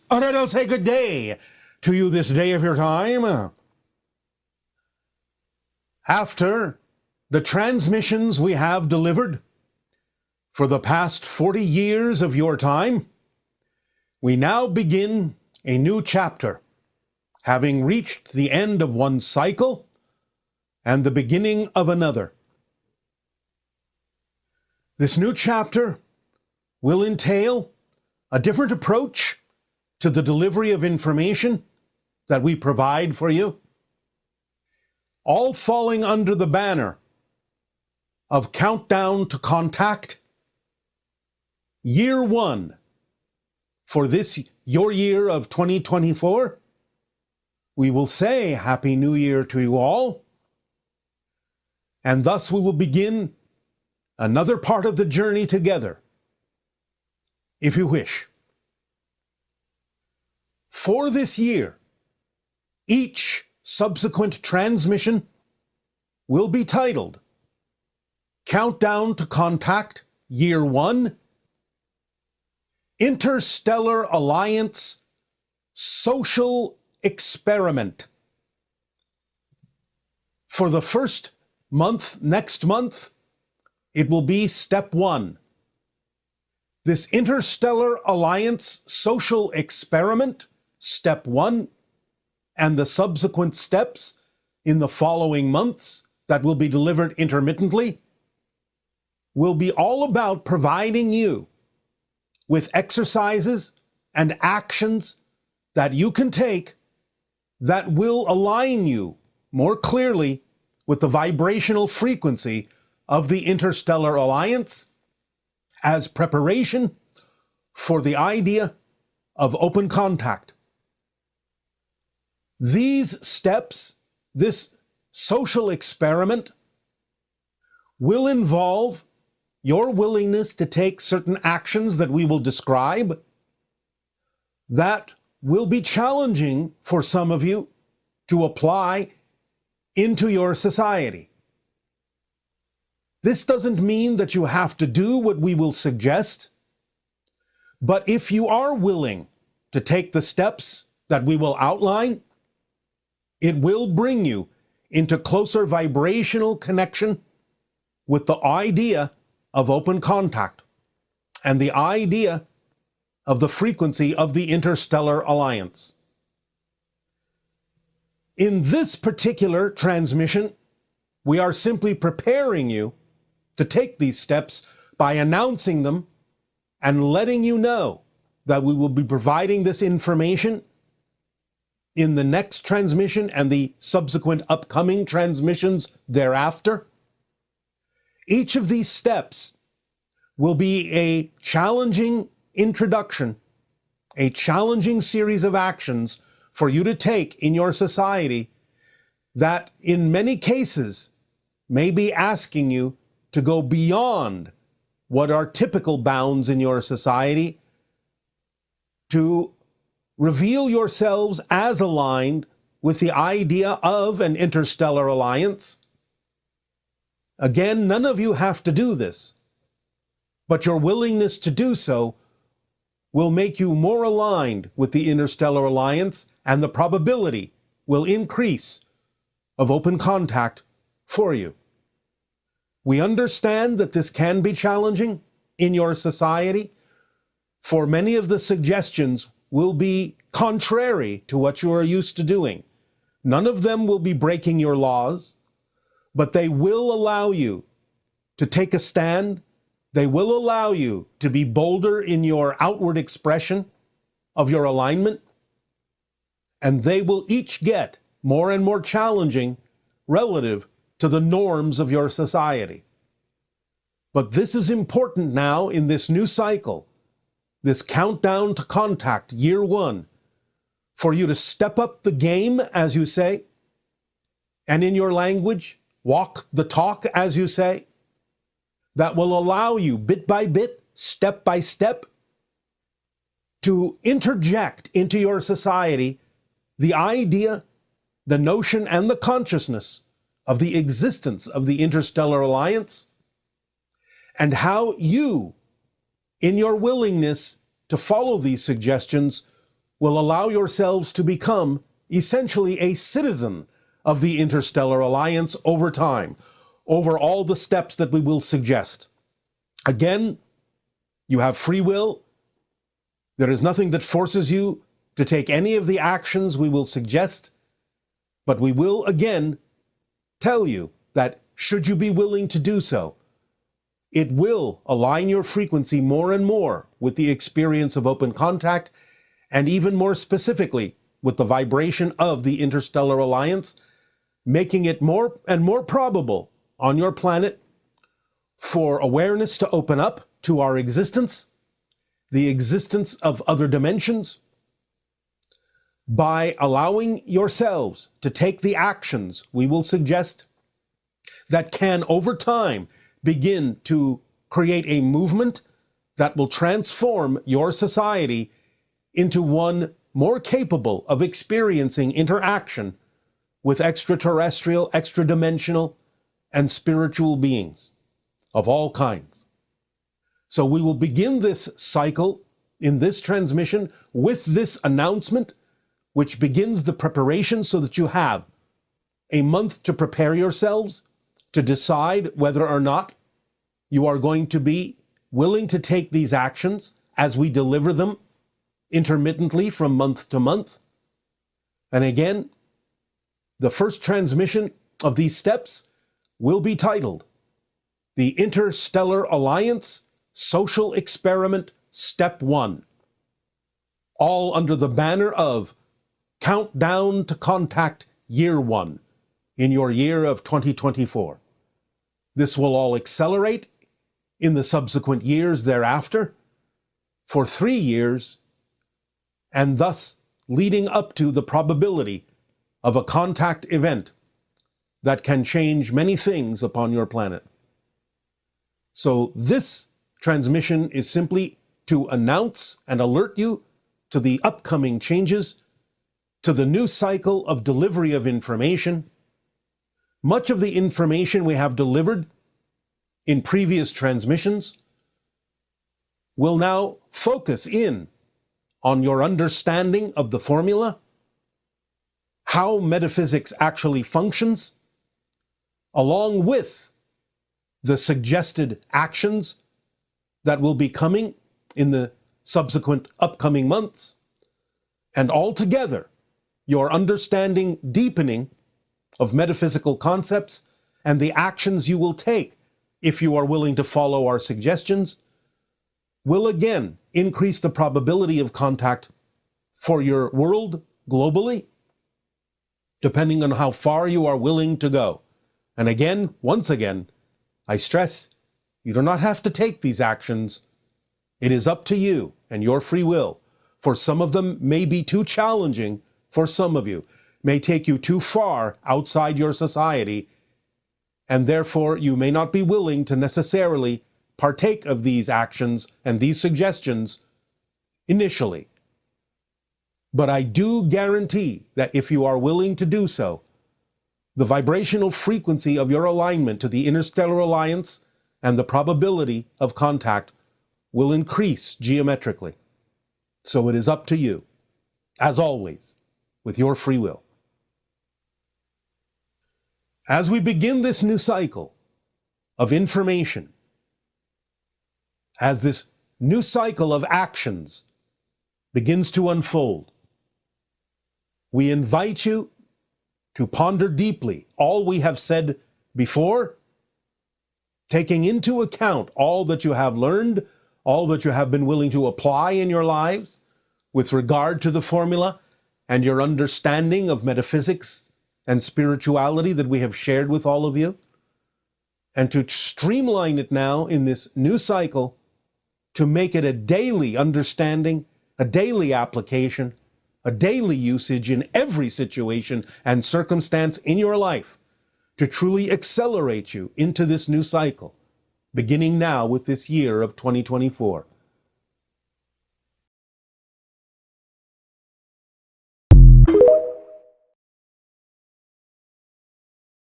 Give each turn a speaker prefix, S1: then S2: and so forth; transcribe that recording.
S1: And I'll say good day to you this day of your time. After the transmissions we have delivered for the past 40 years of your time, we now begin a new chapter, having reached the end of one cycle and the beginning of another. This new chapter will entail a different approach to the delivery of information that we provide for you, all falling under the banner of Countdown to Contact, Year 1 for this, your year of 2024. We will say Happy New Year to you all, and thus we will begin another part of the journey together, if you wish. For this year, each subsequent transmission will be titled Countdown to Contact, Year 1, Interstellar Alliance Social Experiment. For the first month, next month, it will be Step 1. This Interstellar Alliance Social Experiment, Step 1, and the subsequent steps in the following months that will be delivered intermittently, will be all about providing you with exercises and actions that you can take that will align you more clearly with the vibrational frequency of the Interstellar Alliance as preparation for the idea of open contact. These steps, this social experiment, will involve your willingness to take certain actions that we will describe that will be challenging for some of you to apply into your society. This doesn't mean that you have to do what we will suggest, but if you are willing to take the steps that we will outline, it will bring you into closer vibrational connection with the idea of open contact and the idea of the frequency of the Interstellar Alliance. In this particular transmission, we are simply preparing you to take these steps by announcing them and letting you know that we will be providing this information in the next transmission and the subsequent upcoming transmissions thereafter. Each of these steps will be a challenging introduction, a challenging series of actions for you to take in your society that in many cases may be asking you to go beyond what are typical bounds in your society, to reveal yourselves as aligned with the idea of an interstellar alliance. Again, none of you have to do this, but your willingness to do so will make you more aligned with the interstellar alliance, and the probability will increase of open contact for you. We understand that this can be challenging in your society, for many of the suggestions will be contrary to what you are used to doing. None of them will be breaking your laws, but they will allow you to take a stand. They will allow you to be bolder in your outward expression of your alignment, and they will each get more and more challenging relative to the norms of your society. But this is important now in this new cycle, this Countdown to Contact, Year 1, for you to step up the game, as you say, and in your language, walk the talk, as you say, that will allow you bit by bit, step by step, to interject into your society the idea, the notion, and the consciousness of the existence of the Interstellar Alliance, and how you, in your willingness to follow these suggestions, will allow yourselves to become essentially a citizen of the interstellar alliance over time, over all the steps that we will suggest. Again, you have free will. There is nothing that forces you to take any of the actions we will suggest, but we will again tell you that should you be willing to do so, it will align your frequency more and more with the experience of open contact, and even more specifically with the vibration of the interstellar alliance, making it more and more probable on your planet for awareness to open up to our existence, the existence of other dimensions, by allowing yourselves to take the actions we will suggest that can, over time, begin to create a movement that will transform your society into one more capable of experiencing interaction with extraterrestrial, extra-dimensional, and spiritual beings of all kinds. So we will begin this cycle in this transmission with this announcement, which begins the preparation so that you have a month to prepare yourselves to decide whether or not you are going to be willing to take these actions as we deliver them intermittently from month to month. And again, the first transmission of these steps will be titled The Interstellar Alliance Social Experiment Step 1, all under the banner of Countdown to Contact Year 1 in your year of 2024. This will all accelerate in the subsequent years thereafter for 3 years, and thus leading up to the probability of a contact event that can change many things upon your planet. So this transmission is simply to announce and alert you to the upcoming changes, to the new cycle of delivery of information. Much of the information we have delivered in previous transmissions will now focus in on your understanding of the formula, how metaphysics actually functions, along with the suggested actions that will be coming in the subsequent upcoming months, and altogether your understanding deepening of metaphysical concepts and the actions you will take if you are willing to follow our suggestions will again increase the probability of contact for your world globally, depending on how far you are willing to go. And again, once again, I stress, you do not have to take these actions. It is up to you and your free will. For some of them may be too challenging for some of you, may take you too far outside your society, and therefore you may not be willing to necessarily partake of these actions and these suggestions initially. But I do guarantee that if you are willing to do so, the vibrational frequency of your alignment to the interstellar alliance and the probability of contact will increase geometrically. So it is up to you, as always, with your free will. As we begin this new cycle of information, as this new cycle of actions begins to unfold, we invite you to ponder deeply all we have said before, taking into account all that you have learned, all that you have been willing to apply in your lives with regard to the formula and your understanding of metaphysics and spirituality that we have shared with all of you, and to streamline it now in this new cycle to make it a daily understanding, a daily application, a daily usage in every situation and circumstance in your life, to truly accelerate you into this new cycle, beginning now with this year of 2024.